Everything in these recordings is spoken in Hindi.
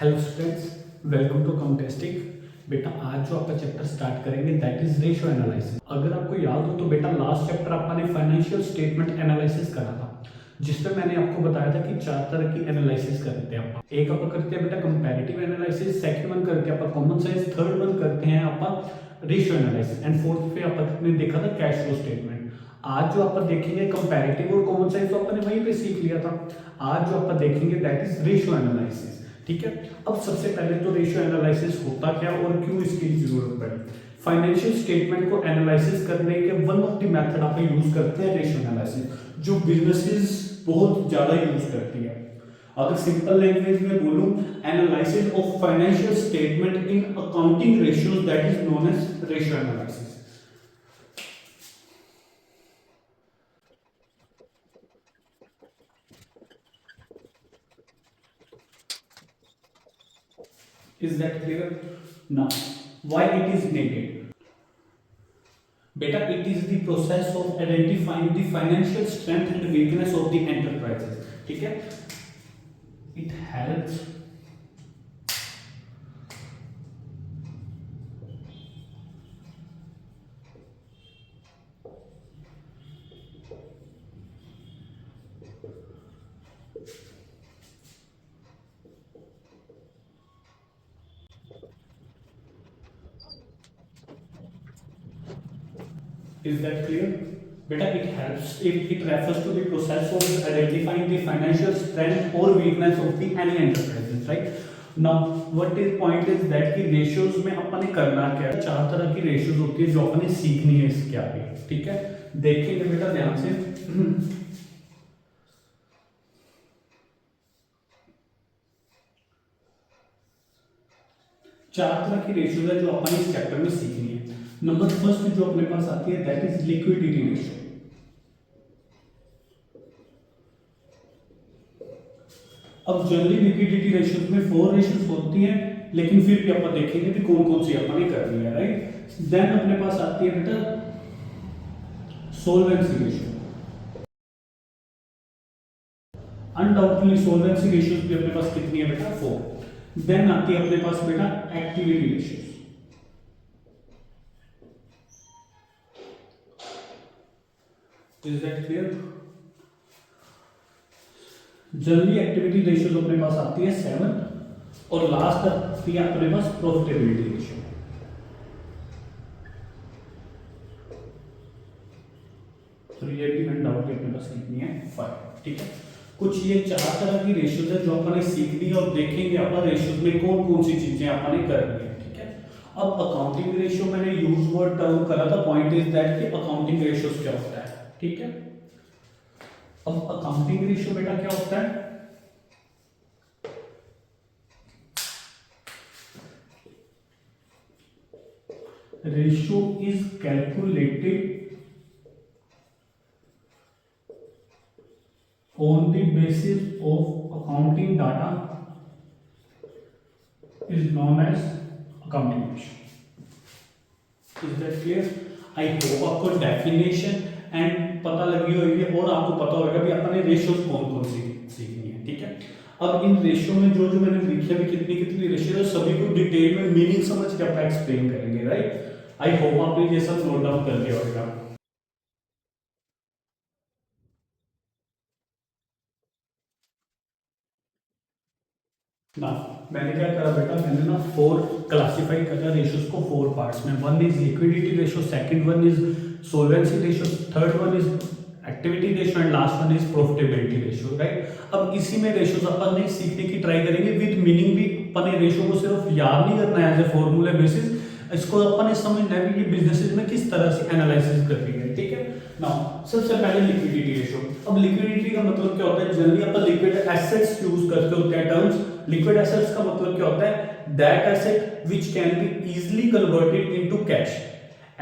हेलो स्टूडेंट्स, वेलकम टू काउंटेस्टिक। बेटा आज जो आपका चैप्टर स्टार्ट करेंगे दैट इज रेशियो एनालिसिस। अगर आपको याद हो तो बेटा लास्ट चैप्टर आपने फाइनेंशियल स्टेटमेंट एनालिसिस करा था, जिसमें मैंने आपको बताया था कि चार तरह की एनालिसिस करते हैं आप। एक आप करते हैं बेटा कंपैरेटिव एनालिसिस, सेकंड वन करते हैं आप कॉमन साइज, थर्ड वन करते हैं आप रेशियो एनालिसिस एंड फोर्थ पे आपने देखा था कैश फ्लो स्टेटमेंट। आज जो आप देखेंगे कंपैरेटिव और कॉमन साइज तो आपने वहीं पे सीख लिया था। आज जो आप देखेंगे दैट इज रेशियो एनालिसिस। ठीक है, अब सबसे पहले तो रेशियो एनालिसिस होता क्या और क्यों इसकी जरूरत पड़ी। फाइनेंशियल स्टेटमेंट को एनालिसिस करने के वन ऑफ द मेथड आप यूज करते हैं रेशियो एनालिसिस, जो बिजनेसेस बहुत ज्यादा यूज करती है। अगर सिंपल लैंग्वेज में बोलूं, analysis of financial statement in accounting ratios that is known as ratio analysis. Is that clear? Now, why it is needed? Beta, it is the process of identifying the financial strength and weakness of the enterprises. ठीक है? It helps Is that clear? Beta, it refers to the process of identifying the financial strength or weakness of the any enterprises, right? Now, what is point is that कि ratios में अपने करना क्या है। चार तरह की ratios होती है जो अपने सीखनी है इसके आगे। ठीक है, देखेंगे बेटा ध्यान से। चार तरह की रेशियोज है जो अपने इस चैप्टर में सीखनी है। नंबर फर्स्ट जो अपने पास आती है दैट इज लिक्विडिटी रेशियो। अब जनरली लिक्विडिटी रेशियोज में 4 रेशियोज होती हैं, लेकिन फिर भी अपन देखेंगे कि कौन कौन सी अपने करनी है, राइट। देन अपने पास आती है बेटा सोल्वेंसी रेशियो। अनडाउटली सोल्वेंसी रेशियोज भी अपने पास कितनी है बेटा 4। देन आती है अपने पास बेटा activity ratios. Is that clear? Generally activity ratio अपने पास आती है 7 और लास्ट आती है अपने पास प्रॉफिटेबिलिटी रेशियो। तो ये भी डाउट अपने पास कितनी है 5। ठीक है, कुछ ये चार तरह की रेशियोज है जो अपने सीखनी है और देखेंगे अपन रेशियोज में कौन कौन सी चीजें अपने करनी है। ठीक है, अब अकाउंटिंग रेशियो मैंने यूज वर्ड टर्म करा था, पॉइंट इज दैट कि अकाउंटिंग रेशियोज क्या होता है। ठीक है, अब अकाउंटिंग रेशियो बेटा क्या होता है। Ratio is calculated on the basis of accounting data is known as accounting ratio. Is that clear? I hope आपको डेफिनेशन एंड पता लगी होगी और आपको पता होगा भी अपने रेशियोज कौन कौन सी सीखनी है। ठीक है, अब इन रेशियो में जो जो मैंने लिखी है कितनी कितनी रेशियो है सभी को डिटेल में मीनिंग समझ के आप एक्सप्लेन करेंगे, राइट। आई होप आपने ये सब नोट डाउन कर लिया होगा। ना मैंने क्या करा बेटा, मैंने ना 4 क्लासिफाई करा रेशियोज को 4 पार्ट्स में। One is liquidity ratio, second one is solvency ratio, third one is activity ratio and last one is profitability ratio, right. अब इसी में रेशियोज अपन नहीं सीखने की ट्राई करेंगे विद मीनिंग भी। अपन रेशियो को सिर्फ याद नहीं करना है एज ए फॉर्मूला बेसिस, इसको अपन समझना है कि ये बिजनेसेस में किस तरह से एनालिसिस कर रही है। ठीक है, नाउ सबसे पहले लिक्विडिटी रेशियो। अब लिक्विडिटी का मतलब क्या होता है, जनरली अपन लिक्विड एसेट्स यूज करते होते हैं टर्म्स। लिक्विड एसेट्स का मतलब क्या होता है, that asset which can be easily converted into cash.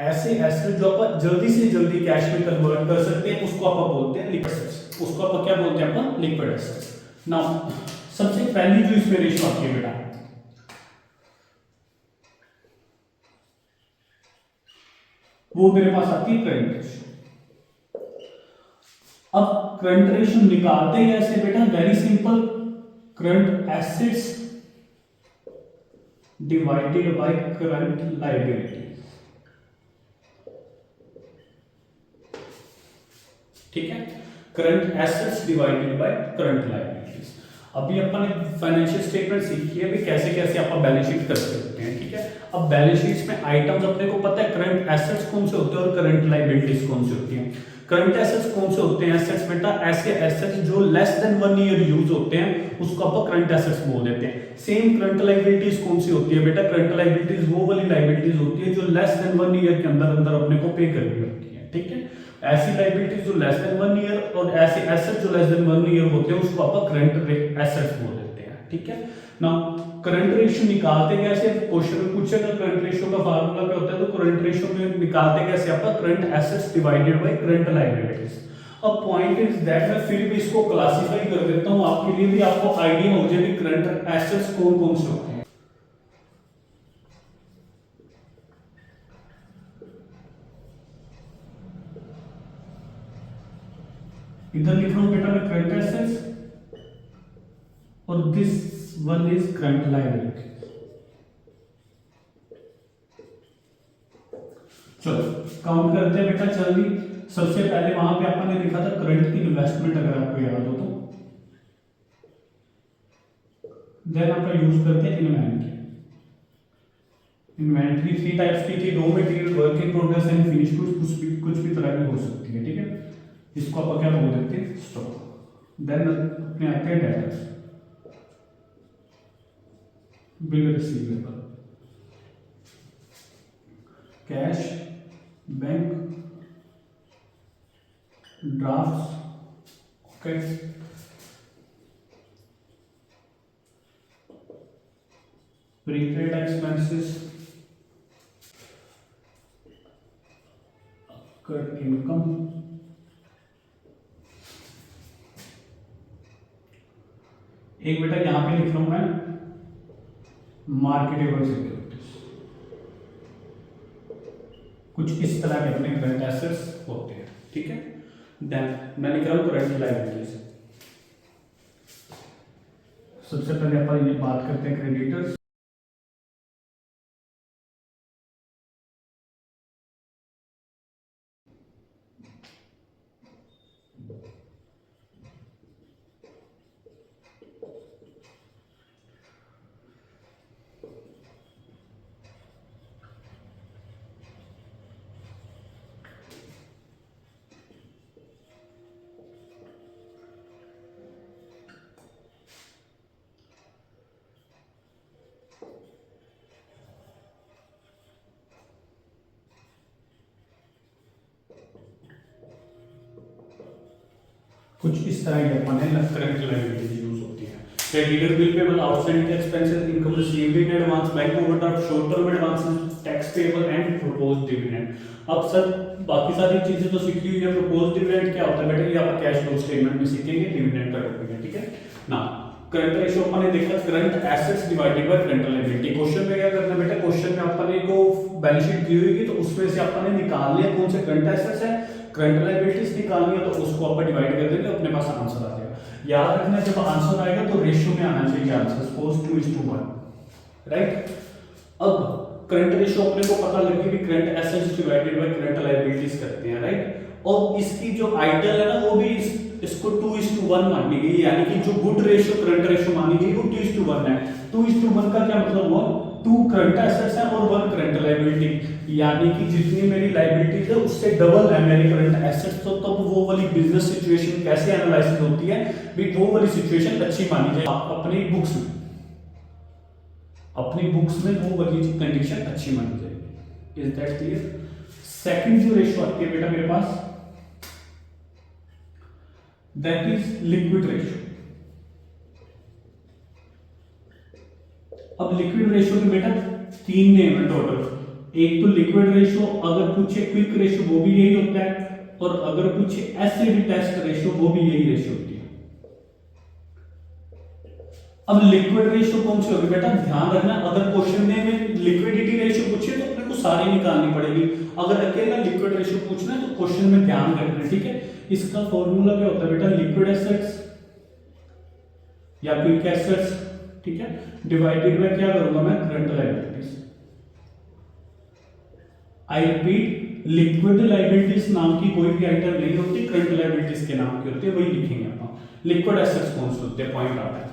ऐसे एसेट जो अपन जल्दी से जल्दी कैश में कन्वर्ट कर सकते हैं उसको अपन बोलते हैं लिक्विड एसेट्स। उसको अपन क्या बोलते हैं, अपन लिक्विड एसेट्स। नाउ सबसे पहली जो इसमें रेशियो आती है बेटा वो मेरे पास आती है करंट रेशियो। अब करंट रेशियो निकालते हैं ऐसे बेटा, very simple. Current assets divided by current liability. ठीक है, current assets divided by current liabilities. अभी अपन ने फाइनेंशियल स्टेटमेंट सीखी है भी कैसे कैसे अपन बैलेंस शीट कर सकते हैं। ठीक है, अब बैलेंस शीट्स में आइटम्स अपने को पता है करंट एसेट्स कौन से होते हैं और करंट लायबिलिटीज कौन सी होती हैं। करंट एसेट्स कौन से होते हैं? एसेट्स बेटा ऐसे एसेट्स जो लेस देन 1 ईयर यूज होते हैं उसको अपन करंट एसेट्स बोल देते हैं। सेम करंट लायबिलिटीज कौन सी होती है बेटा? करंट लायबिलिटीज वो वाली लायबिलिटीज होती है जो लेस देन 1 ईयर के अंदर अंदर अपने को पे करनी होती है। ठीक है, ऐसी लायबिलिटीज जो लेस देन 1 ईयर और ऐसे एसेट्स जो लेस देन 1 ईयर होते हैं उसको अपन करंट एसेट्स बोल देते हैं। ठीक है ना, करंट रेशियो निकालते कैसे? क्वेश्चन में पूछेगा करंट रेशियो का फार्मूला क्या होता है, तो करंट रेशियो में निकालते कैसे अपन? Current assets divided by current liabilities. अब पॉइंट इज दैट मैं फिर भी इसको क्लासिफाई कर देता हूं आपके लिए भी, आपको आइडिया हो जाए कि करंट एसेट्स कौन कौन से होते हैं। इधर लिख रहा हूं बेटा मैं करंट एसेट्स और this one is current liability. चलो काउंट करते हैं बेटा जल्दी। सबसे पहले वहां पे अपन ने लिखा था करंट इन्वेस्टमेंट, अगर आपको याद हो तो। देन आपका यूज करते हैं इन्वेंट्री। इन्वेंट्री 3 टाइप्स की थी, raw material, work in progress and finish goods. कुछ भी तरह की हो सकती है। ठीक है, इसको आप क्या बोल देते हैं? स्टॉक। देन अपने आते हैं debtors, bill receivable, cash, bank, drafts, okay, prepaid expenses, income, एक बेटा यहां पे लिख रहा हूं मैं मार्केटेबल सिक्योरिटीज। कुछ इस तरह के अपने करंट एसेट्स होते हैं। ठीक है, देन मैं लिख रहा हूं करंट लायबिलिटीज। सबसे पहले अपन ये बात करते हैं क्रेडिटर्स। कुछ इस तरह के अपन है करंट लायबिलिटीज यूज होती है। Creditor bill payable, outstanding expenses, income received in advance, bank overdraft, short term advances, tax payable and proposed dividend. अब सर बाकी सारी चीजें तो सीखी हुई है। प्रपोज्ड डिविडेंड क्या होता है बेटा? ये आप कैश फ्लो स्टेटमेंट में सीखेंगे, डिविडेंड का टॉपिक है। ठीक है ना, करंट रेशियो अपन ने देखा current assets divided by current liability. Question में क्या करना बेटा? क्वेश्चन में अपन ने को बैलेंस शीट दी हुई तो उसमें से अपन ने निकाल लिया कौन से करंट एसेट्स है, करंट लायबिलिटीज निकालनी है, तो उसको अपन डिवाइड कर देंगे, अपने पास आंसर आ जाएगा। याद रखना जब आंसर आएगा तो रेशियो में आना चाहिए आंसर, सपोज 2:1, राइट। अब करंट रेशियो अपने को पता लग गई कि current assets divided by current liabilities करते हैं, राइट। और इसकी जो आइडल है ना वो भी इसको 2:1 मानी गई, यानी कि जो गुड रेशियो करंट रेशियो मानी गई वो 2:1 है। 2:1 का क्या मतलब हुआ? 2 करंट एसेट्स है और 1 करंट लायबिलिटी, यानी कि जितनी मेरी लायबिलिटीज है उससे डबल है मेरी करंट एसेट्स। तो तब वो वाली बिजनेस सिचुएशन कैसे एनालाइसिस होती है भी, वो वाली सिचुएशन अच्छी मानी जाए अपनी बुक्स में। अपनी बुक्स में वो वाली कंडीशन अच्छी मानी जाएगी। Is that clear? सेकंड जो रेशियो आती है बेटा मेरे पास, दैट इज लिक्विड रेशियो। अब लिक्विड रेशियो के बेटा 3 नेम है टोटल। एक तो लिक्विड रेशियो, अगर पूछे क्विक रेशियो वो भी यही होता है, और अगर पूछे एसिड टेस्ट रेशियो वो भी यही रेशियो होती है। अब लिक्विड रेशियो कौन सी होगी बेटा? ध्यान रखना, अगर क्वेश्चन में लिक्विडिटी रेशियो पूछे तो अपने को सारी निकालनी पड़ेगी। अगर अकेला लिक्विड रेशियो पूछना है तो क्वेश्चन में ध्यान रखना, ठीक है। इसका फॉर्मूला क्या होता है बेटा? लिक्विड एसेट्स या क्विक एसेट्स ठीक है, डिवाइडेड बाय क्या करूंगा मैं, current liabilities. I repeat, liquid liabilities नाम की कोई भी आइटम नहीं होती, करंट लायबिलिटीज के नाम की होती है, वही लिखेंगे आप। लिक्विड एसेट्स कौन से होते हैं, पॉइंट आता है।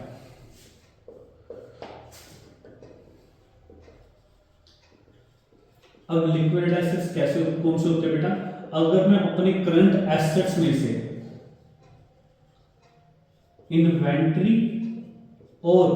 अब लिक्विड एसेट्स कैसे कौन से होते हैं बेटा, अगर मैं अपने करंट एसेट्स में से इन्वेंट्री और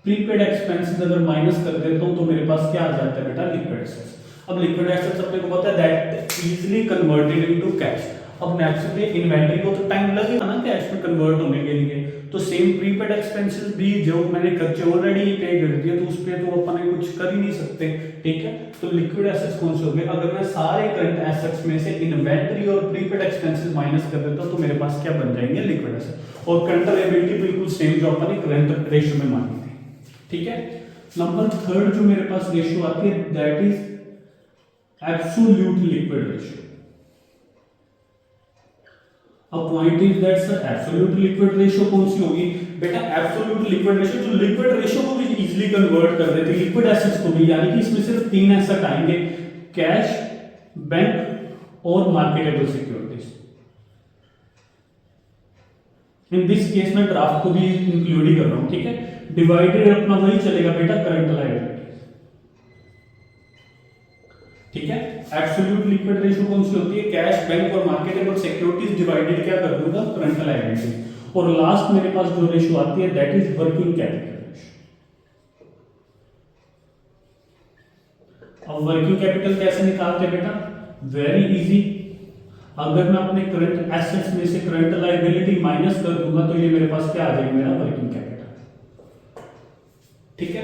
प्रीपेड एक्सपेंसेस अगर माइनस कर देता हूं तो मेरे पास क्या आ जाता है बेटा, लिक्विड एसेट्स। अब लिक्विड एसेट्स अपने को पता है that easily converted into cash. अब नेचुरली इन्वेंट्री को तो टाइम लगेगा ना कैश में कन्वर्ट होने के लिए, तो सेम प्रीपेड एक्सपेंसेस भी जो मैंने खर्चे ऑलरेडी पे कर दिए तो उस पे तो अपन कुछ कर ही नहीं सकते, ठीक है। तो लिक्विड एसेट्स कौन से हो गए, अगर मैं सारे करंट एसेट्स में से इन्वेंट्री और प्रीपेड एक्सपेंसेस माइनस कर देता हूं तो मेरे पास क्या बन जाएंगे, लिक्विड एसेट। और करंट लायबिलिटी बिल्कुल सेम जो अपन करंट रेशियो में मानी थी, ठीक है। नंबर थर्ड जो मेरे पास रेशियो आती है that is absolute liquid ratio. अब point is that sir absolute liquid ratio कौन सी होगी बेटा, एब्सोल्यूट लिक्विड रेशियो जो लिक्विड रेशियो को भी इजीली कन्वर्ट कर देती है लिक्विड एसेट्स को भी, यानी कि इसमें सिर्फ 3 एसेट आएंगे, कैश, बैंक और marketable securities. In this case में ड्राफ्ट को भी इंक्लूड ही कर रहा हूं, ठीक है। डिवाइडेड अपना वही चलेगा बेटा, करंट लायबिलिटी, ठीक है। एब्सोल्यूट लिक्विड रेशियो कौन सी होती है, कैश, बैंक और मार्केटेबल सिक्योरिटीज डिवाइडेड क्या कर दूंगा, करंट लायबिलिटी। और लास्ट मेरे पास जो रेशियो आती है that is working capital ratio. अब वर्किंग कैपिटल कैसे निकालते हैं बेटा, वेरी इजी। अगर मैं अपने करंट एसेट्स में से करंट लायबिलिटी माइनस कर दूंगा तो ये मेरे पास क्या आ जाएगा, मेरा वर्किंग कैपिटल, ठीक है।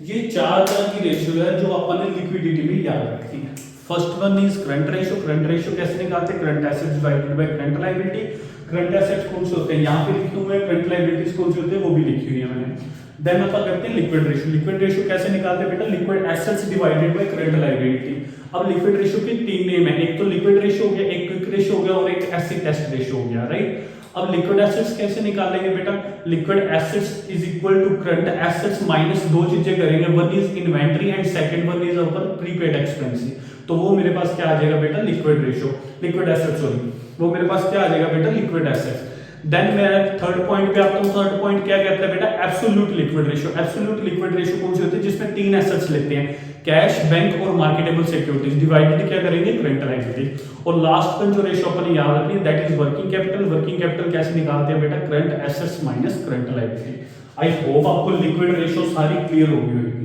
ये 4 तरह की रेशियो है जो अपन ने लिक्विडिटी में याद रखी है। First one is current ratio. Current ratio कैसे निकालते हैं, current assets divided by current liability. Current assets कौन से होते हैं, यहाँ पे लिखे हुए हैं, करंट लायबिलिटीज कौन से होते हैं वो भी लिखी हुई है मैंने। देन अपन करते हैं लिक्विड रेशियो। लिक्विड रेशियो कैसे निकालते हैं बेटा, liquid assets divided by current liability. अब लिक्विड रेशियो के 3 नेम है, एक तो लिक्विड रेशियो हो गया, एक क्विक रेशियो हो गया और एक एसिड टेस्ट रेशियो हो गया, राइट। अब लिक्विड एसेट्स कैसे निकालेंगे बेटा, liquid assets is equal to current assets minus 2 चीजें करेंगे, one is inventory and second one is our prepaid expenses. तो वो मेरे पास क्या आ जाएगा बेटा, liquid ratio, liquid assets, sorry वो मेरे पास क्या आ जाएगा बेटा, लिक्विड एसेट्स। देन मैं थर्ड पॉइंट पे आता हूं। थर्ड पॉइंट क्या कहता है बेटा, absolute liquid ratio. Absolute liquid ratio कौन सी होती है, जिसमें 3 एसेट्स लेते हैं, कैश, बैंक और मार्केटेबल सिक्योरिटीज, डिवाइडेड क्या करेंगे, करंट लायबिलिटी। और लास्ट वन जो रेशियो अपन याद रखनी है that is working capital. Working capital कैसे निकालते हैं बेटा, current assets minus current liability. I hope आपको लिक्विड रेशियो सारी क्लियर होगी होगी।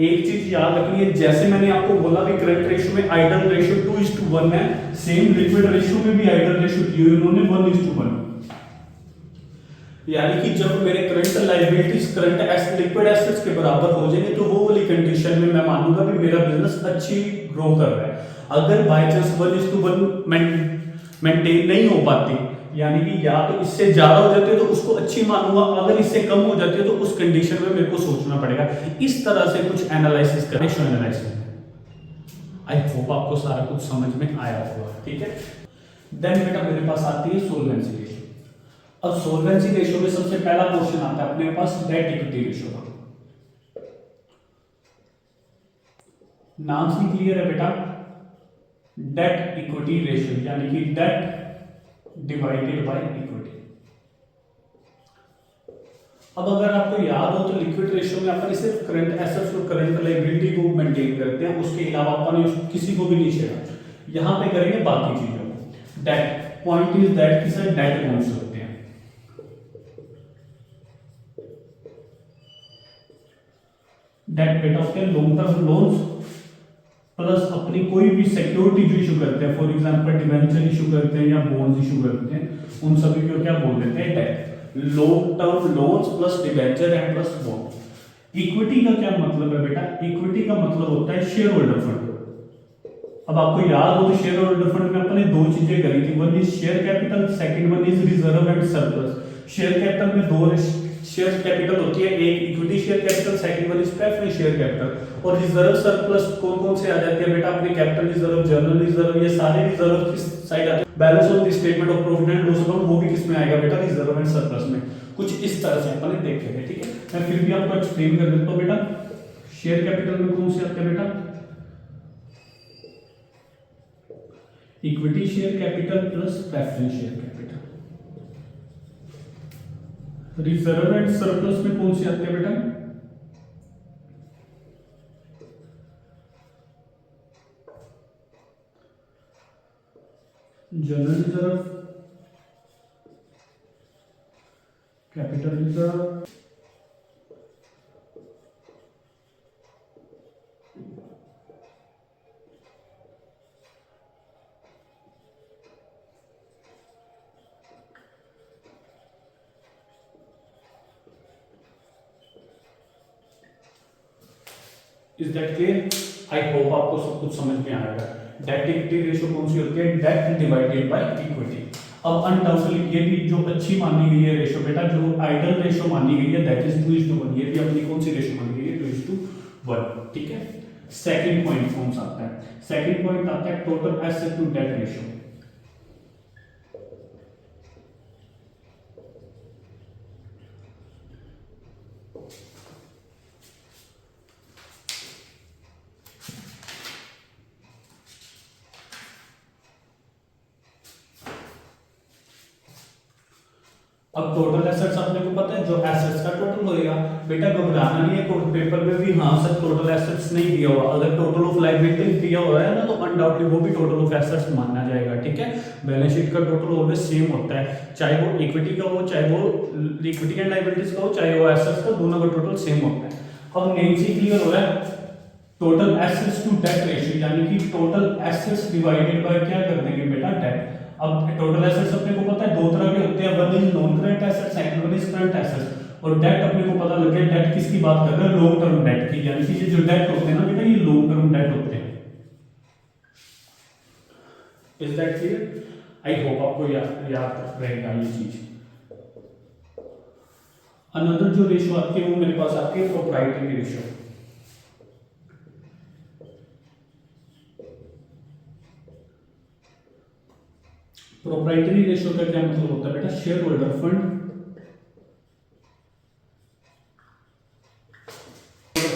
एक चीज याद रखनी है, जैसे मैंने आपको बोला भी करंट रेशियो में आइडल रेशियो 2:1 है, सेम लिक्विड रेशियो में भी आइडल रेशियो दी हुई उन्होंने 1:1। यानी कि जब मेरे current liabilities current liquid assets के बराबर हो जाएंगे तो वो वाली कंडीशन में मैं मानूंगा भी मेरा बिजनेस अच्छी ग्रो कर रहा है। अगर बाय चांस 1:1 मेंटेन नहीं हो पाती, यानी कि या तो इससे ज्यादा हो जाती है तो उसको अच्छी मानूंगा, अगर इससे कम हो जाती है तो उस कंडीशन में मेरे को सोचना पड़ेगा। इस तरह से कुछ एनालिसिस करें, रेशियो एनालिसिस। आई होप आपको सारा कुछ समझ में आया होगा, ठीक है। देन बेटा मेरे पास आती है सोल्वेंसी रेशियो। अब सोल्वेंसी रेशियो में सबसे पहला क्वेश्चन आता है अपने पास डेट इक्विटी रेशियो का। नाम से क्लियर है बेटा, डेट इक्विटी रेशियो, यानी कि डेट डिवाइडेड बाय इक्विटी। अब अगर आपको याद हो तो लिक्विड रेशियो में अपन सिर्फ करंट एसेट्स और करंट लायबिलिटी को मेंटेन करते हैं, उसके अलावा अपन किसी को भी नहीं छेड़ा। यहां पे करेंगे बाकी चीजों को। डेट पॉइंट इज दैट कि सर डेट कौन से होते हैं, डेट बेटा होते हैं लॉन्ग टर्म लोन्स प्लस अपनी कोई भी सिक्योरिटी जो इशू करते हैं, फॉर एग्जांपल डिवेंचर इशू करते हैं या बॉन्ड्स इशू करते हैं, उन सभी को क्या बोल देते हैं, debt. Long term loans plus debenture and plus bond. Equity का क्या मतलब है बेटा, इक्विटी का मतलब होता है शेयर होल्डर फंड। अब आपको याद हो तो शेयर होल्डर फंड में अपने 2 चीजें करी थी, one is share capital, second one is reserve and surplus. Share capital में 2 शेयर कैपिटल होती है, एक equity share capital, second one is preference share capital. और रिजर्व सरप्लस कौन कौन से आ जाते हैं बेटा, अपने कैपिटल रिजर्व, जनरल रिजर्व, ये सारे रिजर्व किस साइड आते हैं, balance of the statement of profit and loss account, वो भी किस में आएगा बेटा, रिजर्व एंड सरप्लस में। कुछ इस तरह से अपन देखेंगे, ठीक है। मैं फिर भी आपको एक्सप्लेन कर देता हूं बेटा। शेयर कैपिटल में कौन से आते हैं बेटा, equity share capital plus preference share capital. Reserve and surplus में कौन से आते हैं बेटा, general reserve, capital reserve, is that clear? I hope आपको सब कुछ समझ में आएगा। डेट इक्विटी रेशियो कौन सी होती है, डेट डिवाइडेड बाय इक्विटी। अब अनडाउटली ये भी जो अच्छी मानी गई है रेशियो बेटा, जो आइडल रेशियो मानी गई है दैट इज 2:1, ये भी अपनी कौन सी रेशियो मानी गई है, 2:1, ठीक है। सेकंड पॉइंट कौन सा आता है, सेकंड पॉइंट आता है total asset to debt ratio. अब टोटल एसेट्स अपने को पता है, जो एसेट्स का टोटल होएगा बेटा, घबराना नहीं है। पेपर में भी हाँ सर टोटल एसेट्स नहीं दिया हुआ, अगर टोटल ऑफ लायबिलिटीज दिया हुआ है ना तो अनडाउटली वो भी टोटल ऑफ एसेट्स माना जाएगा, ठीक है। बैलेंस शीट का टोटल ऑलवेज सेम होता है, चाहे वो इक्विटी का हो, चाहे वो इक्विटी एंड लायबिलिटीज का हो, चाहे वो एसेट्स का, दोनों का टोटल सेम होता है। अब नेम से क्लियर हो रहा है, total assets to debt ratio, यानी कि टोटल एसेट्स डिवाइडेड बाय क्या कर देंगे बेटा, डेट। अब टोटल एसेट्स अपने को पता है दो तरह के होते हैं, one is non current assets, second one is current assets. और डेट अपने को पता लग गया, डेट किसकी बात कर रहे हैं, लॉन्ग टर्म डेट की, यानी कि ये जो डेट होते हैं ना बेटा, ये लॉन्ग टर्म डेट होते हैं। Is that clear? I hope आपको याद रहेगा ये चीज। अनदर जो रेशियो आती है वो मेरे पास आती है प्रोप्राइटरी रेशियो। प्रोप्राइटरी रेशियो का क्या मतलब होता है बेटा, शेयर होल्डर फंड,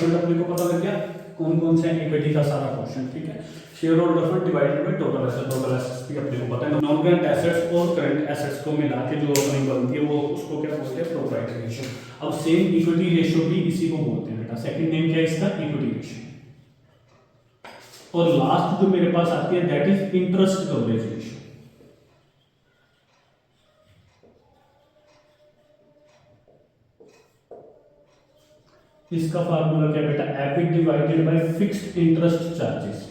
अपने को पता लग गया कौन कौन से इक्विटी का सारा पोर्शन, ठीक है। Share holder fund divided by total asset, total assets भी अपने को पता है। नॉन करंट एसेट्स और करंट एसेट्स को मिला के जो अपनी बनती है वो उसको क्या बोलते हैं, प्रोप्राइटरी रेशियो। अब सेम इक्विटी रेशियो भी इसी को बोलते हैं बेटा, सेकंड नेम क्या है इसका, इक्विटी रेशियो। और लास्ट जो मेरे पास आती है that is interest coverage ratio. इसका फार्मूला क्या बेटा, EBIT divided by fixed interest charges.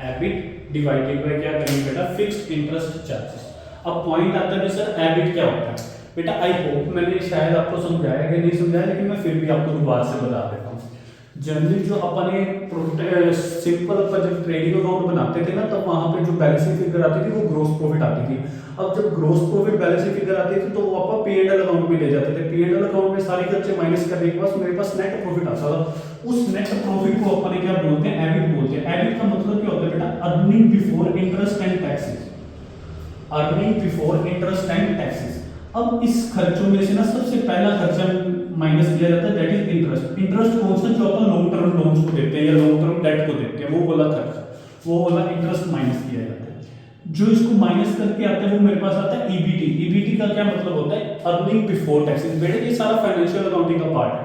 EBIT divided by क्या करेंगे बेटा, फिक्स्ड इंटरेस्ट चार्जेस। अब पॉइंट आता है सर एबिट क्या होता है बेटा, आई होप मैंने शायद आपको समझाया कि नहीं समझाया, लेकिन मैं फिर भी आपको दोबारा से बता देता हूँ। जनरली जो अपने सिंपल अपन जब ट्रेडिंग अकाउंट बनाते थे ना, तब वहां पे जो बैलेंसिंग फिगर आती थी वो ग्रोस प्रॉफिट आती थी। अब जब ग्रोस प्रॉफिट बैलेंसिंग फिगर आती थी तो वो अपन P&L अकाउंट में ले जाते थे। P&L अकाउंट में सारी खर्चे माइनस करने के बाद मेरे पास नेट प्रॉफिट आता था। उस नेट प्रॉफिट को अपन क्या बोलते हैं, एबिट बोलते हैं। एबिट का मतलब क्या होता है बेटा, earning before interest and taxes, earning before interest and taxes. अब इस खर्चों में से ना सबसे पहला खर्चा माइनस किया जाता है दैट इज इंटरेस्ट। इंटरेस्ट कौन सा, जो अपन लॉन्ग टर्म लोन्स को देते हैं या लॉन्ग टर्म डेट को देते हैं, वो वाला खर्चा, वो वाला इंटरेस्ट माइनस किया जाता है। जो इसको माइनस करके आता है वो मेरे पास आता है ईबीटी। ईबीटी का क्या मतलब होता है, अर्निंग बिफोर टैक्सेस। बेटा ये सारा फाइनेंशियल अकाउंटिंग का पार्ट है,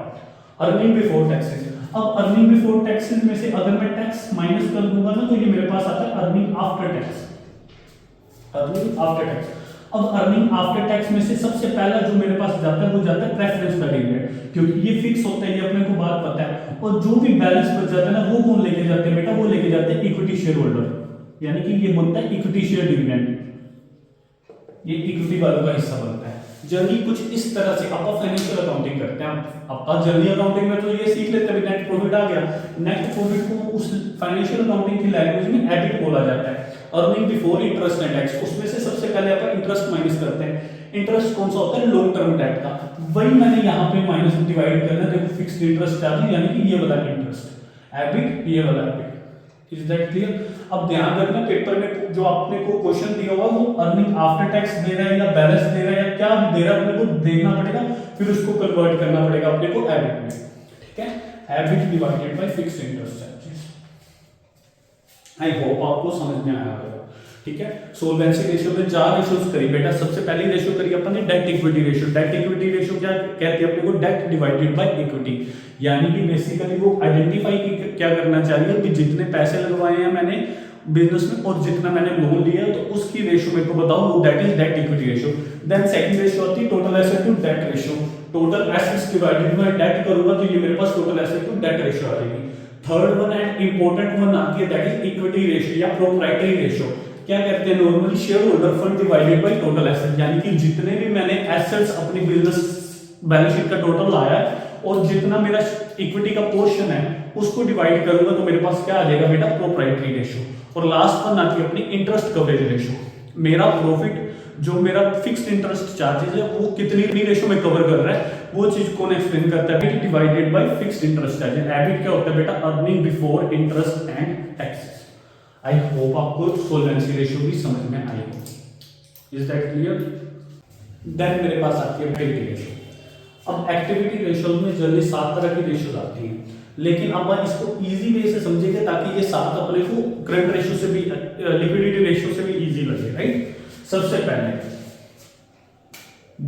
अर्निंग बिफोर टैक्सेस। अब अर्निंग बिफोर टैक्सेस में से अगर मैं टैक्स माइनस कर दूंगा ना तो ये मेरे पास आता है earning after tax, earning after tax. अब अर्निंग आफ्टर टैक्स में से सबसे पहला जो मेरे पास जाता है वो जाता है प्रेफरेंस का डिविडेंड, क्योंकि ये फिक्स होता है, ये अपने को बात पता है। और जो भी बैलेंस बच जाता है ना वो कौन लेके जाते हैं बेटा, वो लेके जाते हैं इक्विटी शेयर होल्डर, यानी कि ये बनता है इक्विटी शेयर डिविडेंड, ये इक्विटी वालों का हिस्सा बनता है। जर्नी कुछ इस तरह से आप फाइनेंशियल अकाउंटिंग करते हैं। आप जर्नी अकाउंटिंग में तो ये सीख लेते हैं नेट प्रॉफिट आ गया, नेट प्रॉफिट को उस फाइनेंशियल अकाउंटिंग की लैंग्वेज में एबिट बोला जाता है, earning before interest and tax. उसमें से सबसे पहले आप इंटरेस्ट माइनस करते हैं। इंटरेस्ट कौन सा होता है? लॉन्ग टर्म डेट का, वही मैंने यहाँ पे माइनस डिवाइड करना है। देखो फिक्स्ड इंटरेस्ट चार्ज यानी कि ये वाला इंटरेस्ट, एबिट ये वाला एबिट। Is that clear? अब ध्यान रखना पेपर में जो आपने को क्वेश्चन दिया हुआ वो अर्निंग आफ्टर टैक्स दे रहा है या बैलेंस दे रहा है या क्या दे रहा है, अपने को देखना पड़ेगा, फिर उसको कन्वर्ट करना पड़ेगा अपने को एबिट में। ठीक है, EBIT divided by fixed interest charges. I hope आपको समझ में आया होगा। ठीक है, सोल्वेंसी रेशियो में 4 रेशियोज करी बेटा। सबसे पहली रेशियो करी अपन ने date equity ratio. Date equity ratio क्या कहती है अपने को? Date divided by equity. यानी कि बेसिकली वो आइडेंटिफाई क्या करना चाहिए कि जितने पैसे लगवाए हैं मैंने बिजनेस में और जितना मैंने लोन लिया तो उसकी रेशियो मेरे को बताओ, वो that is debt equity ratio. Then second ratio होती है total asset to debt ratio. Total assets divided by debt करूंगा तो ये मेरे पास total asset to debt ratio आ जाएगी। Third one and important one आती है दैट इज इक्विटी रेशियो या प्रोप्राइटरी रेशियो। क्या कहते हैं normally? Share holder fund divided by total asset. यानी कि जितने भी मैंने एसेट्स अपनी बिजनेस बैलेंस शीट का टोटल लाया है और जितना मेरा इक्विटी का पोर्शन है उसको डिवाइड करूंगा तो मेरे पास क्या आ जाएगा बेटा? Proprietary ratio. और लास्ट वन आती है अपनी इंटरेस्ट कवरेज रेशियो। मेरा प्रॉफिट जो मेरा फिक्स्ड इंटरेस्ट चार्जेस है वो कितनी रेशियो में कवर कर रहा है, वो चीज कौन एक्सप्लेन करता है? Divided by fixed interest charges. EBIT क्या होता है बेटा? Earning before interest and taxes. I hope आपको सोल्वेंसी रेशियो भी समझ में आई होगी। Is that clear? देन मेरे पास आती है एक्टिविटी रेशियो। अब एक्टिविटी रेशियो में जल्दी 7 तरह की रेशियोज आती हैं, लेकिन अपन इसको इजी वे से समझेंगे ताकि ये 7 अपने को करंट रेशियो से भी लिक्विडिटी रेशियो से भी इजी लगे, राइट? सबसे पहले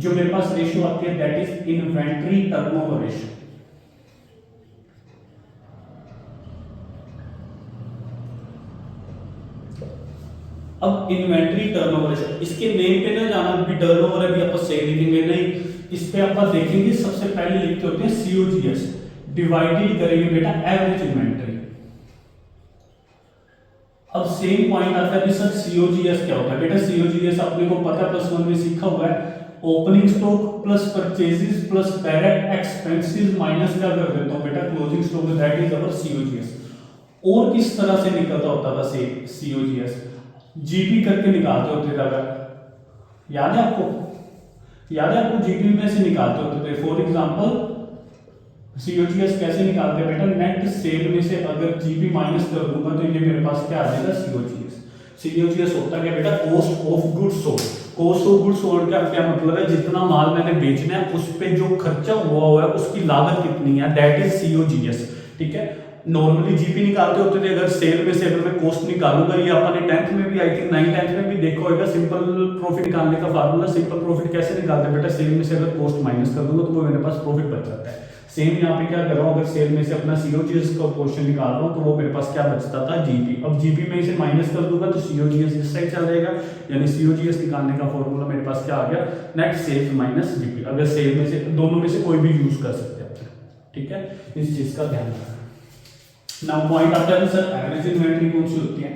जो मेरे पास रेशियो आती है that is inventory turnover ratio. अब इन्वेंटरी टर्नओवर रेशियो, इसके नेम पे ना जाना, भी टर्नओवर है भी अपन सही लिखेंगे नहीं, इस पे अपन देखेंगे सबसे पहले लिखते होते हैं सीओजीएस, डिवाइडेड करेंगे बेटा एवरेज इन्वेंटरी। अब सेम पॉइंट आता है सर सीओजीएस क्या होता है बेटा? सीओजीएस अपने को पता है +1 में सीखा हुआ है, opening stock plus purchases plus direct expenses minus क्या कर देता हूं बेटा? Closing stock, that is our COGS. और किस तरह से निकलता होता था सीओजीएस? जीपी करके निकालते होते थे। याद है आपको? याद है आपको? जीपी में से निकालते होते थे। फॉर एग्जांपल सीओजीएस कैसे निकालते हैं बेटा? नेट सेल में से अगर जीपी माइनस कर दूंगा तो ये मेरे पास क्या आ जाएगा? सीओजीएस। सीओजीएस होता है बेटा? Cost of goods sold. Cost of goods sold का क्या मतलब है? जितना माल मैंने बेचना है उस पे जो खर्चा हुआ है उसकी लागत कितनी है, दैट इज सीओजीएस। ठीक है, नॉर्मली जीपी निकालते होते थे। अगर सेल में से अगर मैं कॉस्ट निकालूंगा, ये आपने 10th में भी आई थिंक 9th 10th में भी देखा होगा, सिंपल प्रॉफिट निकालने का फार्मूला। सिंपल प्रॉफिट कैसे निकालते हैं बेटा? सेल में से अगर कॉस्ट माइनस कर दूंगा तो वो मेरे पास प्रॉफिट बच जाता है। सेम यहाँ पे क्या कर रहा हूँ, अगर सेल में से अपना सीओजीएस का पोर्शन निकाल रहा हूँ तो वो मेरे पास क्या बचता था? जीपी। अब जीपी में इसे माइनस कर दूंगा तो सीओजीएस इस साइड चल जाएगा, यानी सीओजीएस निकालने का फॉर्मूला मेरे पास क्या आ गया? Net sales minus GP. अगर सेल में से दोनों में से कोई भी यूज कर सकते हैं। ठीक है, इस चीज का ध्यान रखना। नाउ पॉइंट आता है सर एवरेज इन्वेंटरी कौन सी होती है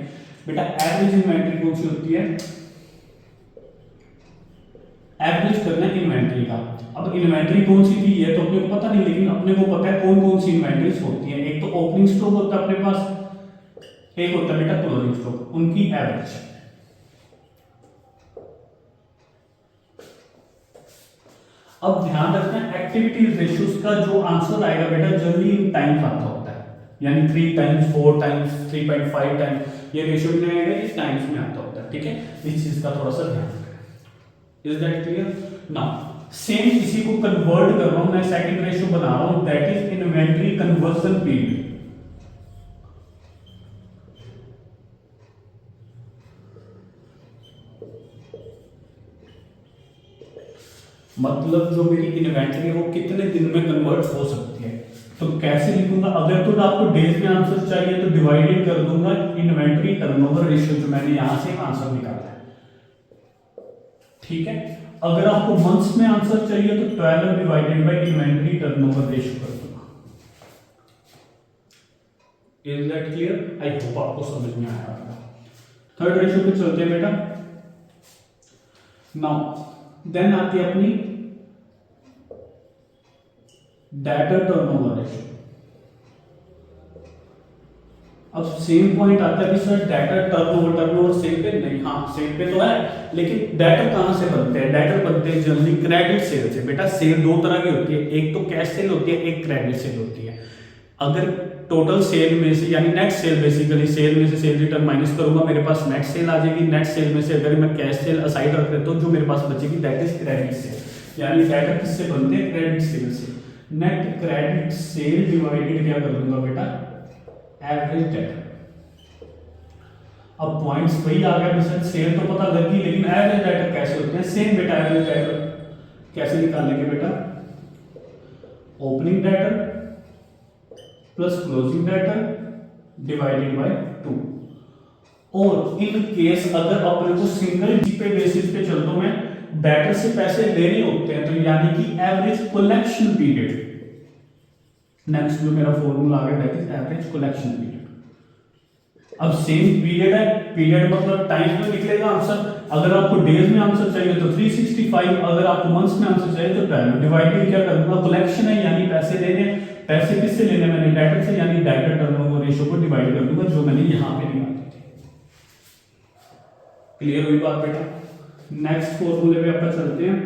बेटा? एवरेज इन्वेंटरी कौन सी होती है? एवरेज करना है इन्वेंटरी का। अब इन्वेंटरी कौन सी थी ये तो अपने को पता नहीं, लेकिन अपने को पता है कौन कौन सी इन्वेंटरीज होती है। एक तो ओपनिंग स्टॉक होता है अपने पास, एक होता है बेटा क्लोजिंग स्टॉक, उनकी एवरेज। अब ध्यान रखना एक्टिविटी रेशियोज का जो आंसर आएगा बेटा जनरली इन टाइम्स आता होता है, यानी 3 टाइम्स 4 टाइम्स 3.5 टाइम्स, ये रेशियो में आएगा, इस टाइम्स में आता होता है। ठीक है, इस चीज का थोड़ा सा ध्यान रखें। Is that clear? Now same इसी को कन्वर्ट कर रहा हूं मैं, सेकंड रेशियो बना रहा हूं, that is inventory conversion period. मतलब जो मेरी इन्वेंटरी है वो कितने दिन में कन्वर्ट हो सकती है। तो कैसे लिखूंगा? अगर तो आपको डेज में आंसर चाहिए तो डिवाइडेड कर दूंगा इन्वेंटरी टर्नओवर रेशियो, जो मैंने यहां से आंसर निकाला है। ठीक है, अगर आपको मंथ्स में आंसर चाहिए तो 12 divided by inventory turnover ratio कर दूंगा। Is that clear? I hope आपको समझ में आया होगा। थर्ड रेशियो पे चलते हैं बेटा। नाउ देन आती है अपनी डेटर टर्नओवर रेशियो। अब सेम पॉइंट आता है कि सर डेटर टर्नओवर सेल पे नहीं, हाँ सेल पे तो है, लेकिन डेटर कहां से बनते हैं? डेटर बनते हैं जनरली क्रेडिट सेल से। बेटा सेल दो तरह की होती है, एक तो कैश सेल होती है, एक क्रेडिट सेल होती है। अगर टोटल सेल में से यानी नेट सेल, बेसिकली सेल में से सेल रिटर्न माइनस करूंगा, मेरे पास नेट सेल आ जाएगी। नेट सेल में से अगर मैं कैश सेल असाइड रख देता हूं, जो मेरे पास बचेगी दैट इज क्रेडिट सेल। यानी डेटर किससे बनते हैं? क्रेडिट सेल से। नेट क्रेडिट सेल डिवाइडेड क्या कर दूंगा बेटा? Average debtor. अब पॉइंट्स वही आ गया, बिजनेस सेल तो पता लगी, लेकिन एवरेज डेटर कैसे होते हैं? सेम बेटा, एवरेज डेटर कैसे निकालेंगे बेटा? Opening debtor plus closing debtor divided by 2। और इन केस अगर अपने को सिंगल पे बेसिस पे चल दो मैं डेटर से पैसे लेने होते हैं, तो यानी कि एवरेज कलेक्शन पीरियड, नेक्स्ट जो मेरा फॉर्मूला आ गया that is average collection period. अब सेम पीरियड है, पीरियड मतलब टाइम में निकलेगा आंसर। अगर आपको डेज में आंसर चाहिए तो 365, अगर आपको मंथ्स में आंसर चाहिए तो 12। डिवाइडेड क्या करूंगा? कलेक्शन है यानी पैसे लेने, पैसे किससे लेने? मैंने डेटर से, यानी डेटर टर्नओवर रेशियो को डिवाइड कर दूंगा, जो मैंने यहां पे निकाली थी। क्लियर हुई बात बेटा? नेक्स्ट फॉर्मूले पे अपन चलते हैं।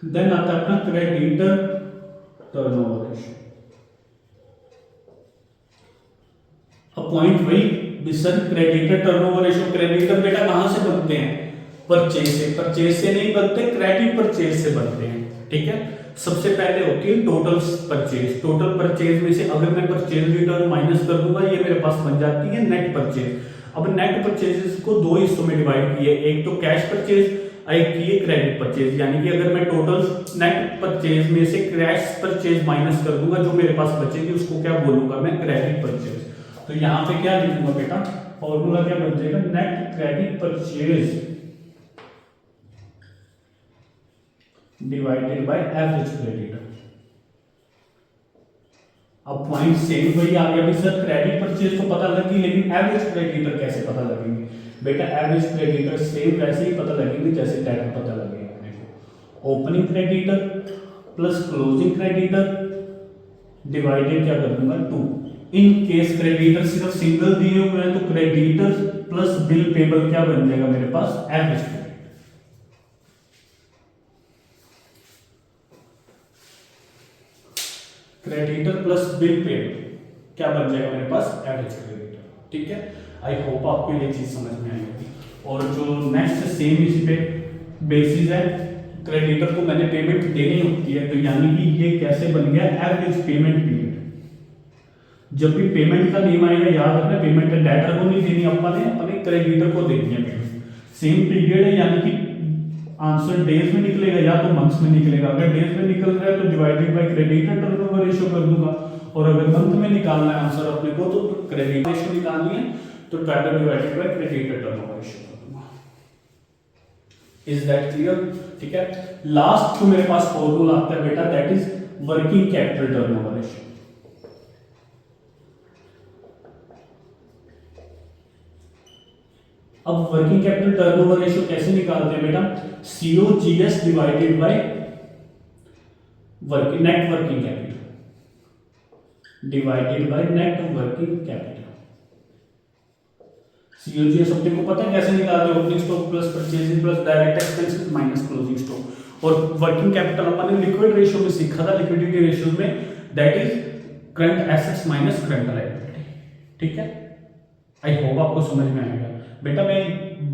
देन आता है अपना क्रेडिटर टर्नओवर रेशियो। अब पॉइंट वही sir, creditor turnover ratio, creditor बेटा कहां से बनते हैं? परचेज से। परचेज से नहीं बनते, क्रेडिट परचेज से बनते हैं। ठीक है, सबसे पहले होती है टोटल परचेज। टोटल परचेज में से अगर मैं परचेज रिटर्न माइनस कर दूंगा, ये मेरे पास बन जाती है नेट परचेज। अब नेट परचेजेस को दो हिस्सों में डिवाइड किए, एक तो कैश परचेज, एक की क्रेडिट परचेज। यानी कि अगर मैं टोटल नेट परचेज में से कैश परचेज माइनस कर दूंगा, जो मेरे पास बचेगी उसको क्या बोलूंगा मैं? Credit purchase. तो यहां पे क्या लिखूंगा बेटा? फॉर्मूला क्या बन जाएगा? Net credit purchase divided by average creditor. अब पॉइंट सेम वही आ गया भी सर, क्रेडिट परचेज तो पता लगी, लेकिन एवरेज क्रेडिटर कैसे पता लगेंगे? बेटा एवरेज क्रेडिटर सेम वैसे ही पता लगेंगे जैसे डेटर पता लगेगा अपने को। Opening creditor plus closing creditor divided क्या कर दूंगा? 2। इन केस क्रेडिटर सिर्फ सिंगल दिए हुए हैं, तो क्रेडिटर प्लस बिल पेबल क्या बन जाएगा मेरे पास? Average credit. Creditor plus bill payable क्या बन जाएगा मेरे पास? Average creditor. ठीक है, आई होप आपको ये चीज समझ में आई होगी। और जो नेक्स्ट सेम इसी पे बेसिस है, क्रेडिटर को मैंने पेमेंट देनी होती है, तो यानी कि ये कैसे बन गया? Average payment period. जब भी पेमेंट का नियम आएगा याद रखना, पेमेंट डेटर को नहीं देनी अपने क्रेडिटर को देनी है पेमेंट। सेम पीरियड है, यानी कि आंसर डेज में निकलेगा या तो मंथ्स में निकलेगा। अगर डेज में निकल रहा है तो divided by creditor turnover ratio कर दूंगा, और अगर मंथ में निकालना है आंसर अपने को तो क्रेडिट रेशियो निकालनी है, तो debtor divided by creditor turnover ratio कर दूंगा। Is that clear? ठीक है, लास्ट जो मेरे पास फॉर्मूला आता है बेटा that is working capital turnover ratio. अब वर्किंग कैपिटल टर्नओवर रेशियो कैसे निकालते हैं बेटा? COGS divided by net working capital divided by net working capital. COGS अपने को पता है कैसे निकालते हैं? Opening stock plus purchasing plus direct expenses minus closing stock. और वर्किंग कैपिटल अपन ने लिक्विड रेशियो में सीखा था, लिक्विडिटी रेशियो में, that is current assets minus current liability. ठीक है, आई होप आपको समझ में आएगा। बेटा मैं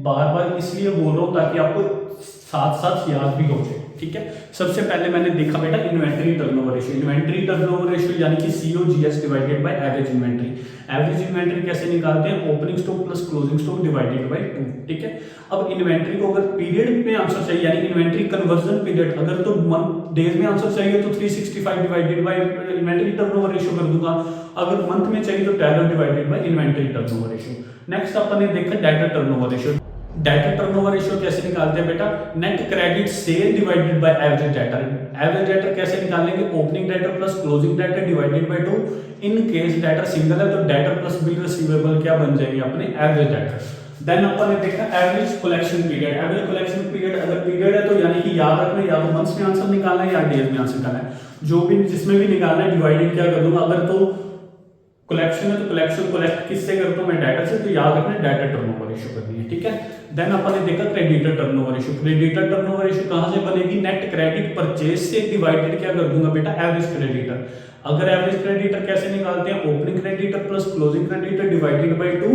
बार बार इसलिए बोल रहा हूं ताकि आपको साथ साथ याद भी हो जाए। ठीक है, सबसे पहले मैंने देखा बेटा inventory turnover ratio. Inventory turnover ratio यानी कि COGS divided by average inventory. Average inventory कैसे निकालते हैं? Opening stock plus closing stock divided by 2। ठीक है, अब इन्वेंटरी को अगर पीरियड में आंसर चाहिए, यानी इन्वेंटरी कन्वर्जन पीरियड, अगर तो मंथ डेज में आंसर चाहिए तो 365 divided by inventory turnover ratio कर दूंगा। अगर मंथ में चाहिए तो debtor divided by inventory turnover ratio. Next अपन ने देखा debtor turnover ratio. Debtor turnover ratio कैसे निकालते हैं बेटा? Net credit sale divided by average debtor. Average debtor कैसे निकालेंगे? Opening debtor plus closing debtor divided by 2। In case debtor single है तो डेटर प्लस बिल रिसीवेबल क्या बन जाएगी अपने? Average debtor. देन अपन ने देखा average collection period. Average collection period अगर पीरियड है तो यानी कि याद रखना या तो मंथ्स में आंसर निकालना है या डेज में आंसर निकालना है, जो भी जिसमें भी निकालना है डिवाइडेड क्या कर दूंगा। अगर तो कलेक्शन है तो कलेक्शन कलेक्ट किससे करता हूं मैं, डाटा से, तो याद रखना डाटा टर्नओवर रेशियो करनी है, ठीक है। देन अपन ने देखा creditor turnover ratio. Creditor turnover ratio कहां से बनेगी, नेट क्रेडिट परचेज से डिवाइडेड क्या कर दूंगा बेटा, एवरेज क्रेडिटर। अगर एवरेज क्रेडिटर कैसे निकालते हैं, opening creditor plus closing creditor divided by 2,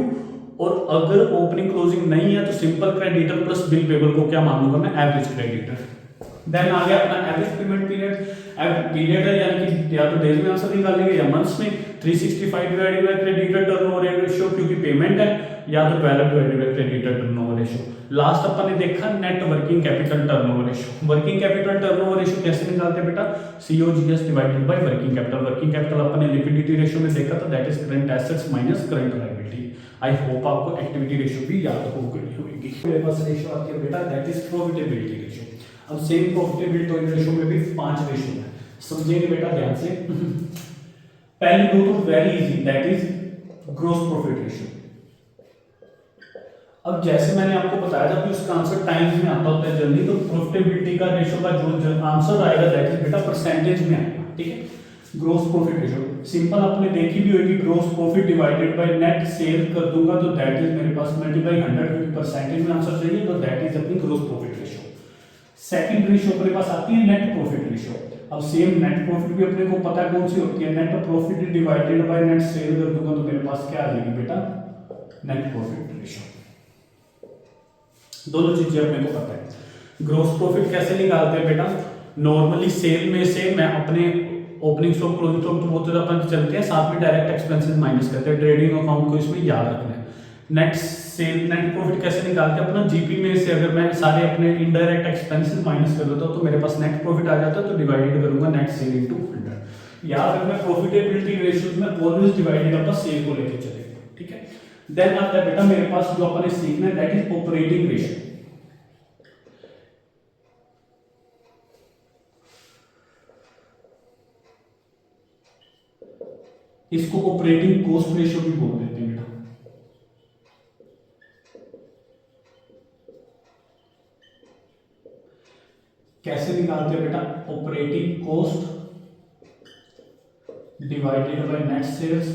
और अगर ओपनिंग क्लोजिंग नहीं है तो simple creditor plus bill payable को क्या मानूंगा मैं, एवरेज क्रेडिटर। देन आ गया अपना एवरेज पेमेंट पीरियड। पीरियड है यानी कि या तो डेज में आंसर निकालेंगे या मंथ्स में। 365 divided by creditor turnover ratio क्योंकि पेमेंट है, या तो 12 divided by creditor turnover ratio. Last अपन ने देखा net working capital turnover ratio. Working capital turnover ratio कैसे निकालते हैं बेटा, COGS divided by working capital. Working capital अपन ने लिक्विडिटी रेशियो में देखा था, that is current assets minus current liability. I hope आपको एक्टिविटी रेशियो भी याद हो गई होगी। मेरे पास रेशियो आती है बेटा, दैट इज प्रॉफिटेबिलिटी रेशियो। अब सेम प्रॉफिटेबिलिटी रेशियो में भी 5 रेशियो है, समझिए बेटा ध्यान से। पहले दो तो very easy, that is gross profit ratio. अब जैसे मैंने आपको बताया था कि उसका आंसर टाइम्स में आता होता है जल्दी, तो प्रॉफिटेबिलिटी का रेशियो का जो आंसर आएगा दैट इज बेटा परसेंटेज में आएगा, ठीक है। ग्रॉस प्रॉफिट रेशियो सिंपल आपने देखी भी होगी, gross profit divided by net cell कर दूंगा तो दैट इज मेरे पास मल्टीप्लाई 100 क्योंकि परसेंटेज में आंसर चाहिए, तो दैट इज अपनी gross profit ratio. Second ratio अपने पास आती है नेट प्रॉफिट रेशियो। अब सेम नेट प्रॉफिट भी अपने को पता है कौन सी होती है, net profit divided by net cell कर दूंगा तो मेरे पास क्या आ जाएगी बेटा, नेट प्रॉफिट रेशियो। दोनों चीजें अपने को पता है। ग्रॉस प्रॉफिट कैसे निकालते हैं बेटा, नॉर्मली सेल में से मैं अपने ओपनिंग स्टॉक क्लोजिंग स्टॉक तो बहुत अपन चलते हैं, साथ में डायरेक्ट एक्सपेंसेस माइनस करते हैं, ट्रेडिंग अकाउंट को इसमें याद रखना है। नेट सेल नेट प्रॉफिट कैसे निकालते हैं अपना, जीपी में से अगर मैं सारे अपने इनडायरेक्ट एक्सपेंसेस माइनस कर देता हूं तो मेरे पास नेट प्रॉफिट आ जाता है, तो डिवाइडेड करूंगा नेट सेल इनटू 100। याद रखना प्रॉफिटेबिलिटी रेशियोज में ऑलवेज डिवाइडेड अपन सेल को लेके चलेंगे, ठीक है। देन आता है बेटा मेरे पास जो अपन ने सीखना है दैट इज ऑपरेटिंग रेशियो। इसको ऑपरेटिंग कॉस्ट रेशियो भी बोल देते हैं बेटा। कैसे निकालते हैं बेटा, operating cost divided by net sales